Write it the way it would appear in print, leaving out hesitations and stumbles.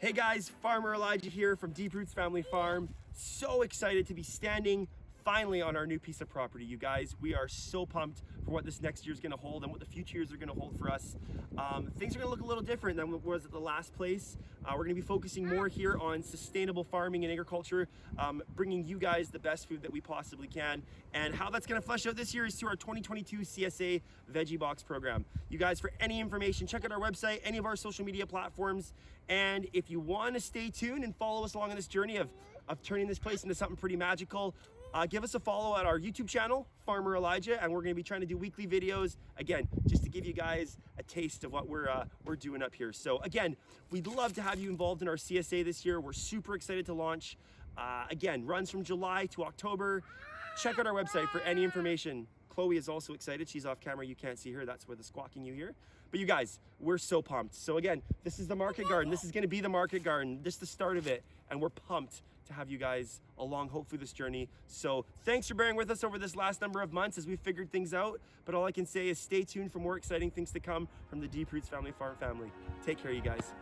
Hey guys, Farmer Elijah here from Deep Roots Family Farm. So excited to be standing finally on our new piece of property, you guys. We are so pumped for what this next year is going to hold and what the future years are going to hold for us. Things are going to look a little different than what was at the last place. We're going to be focusing more here on sustainable farming and agriculture, bringing you guys the best food that we possibly can. And how that's going to flesh out this year is through our 2022 CSA Veggie Box program. You guys, for any information, check out our website, any of our social media platforms. And if you want to stay tuned and follow us along on this journey of turning this place into something pretty magical, give us a follow at our YouTube channel, Farmer Elijah, and we're going to be trying to do weekly videos, again, just to give you guys a taste of what we're doing up here. So again, we'd love to have you involved in our CSA this year. We're super excited to launch. Again, runs from July to October. Check out our website for any information. Chloe is also excited. She's off camera. You can't see her. That's where the squawking you hear. But you guys, we're so pumped. So again, this is the market garden. This is going to be the market garden. This is the start of it. And we're pumped to have you guys along, hopefully, this journey. So thanks for bearing with us over this last number of months as we figured things out. But all I can say is stay tuned for more exciting things to come from the Deep Roots Family Farm family. Take care, you guys.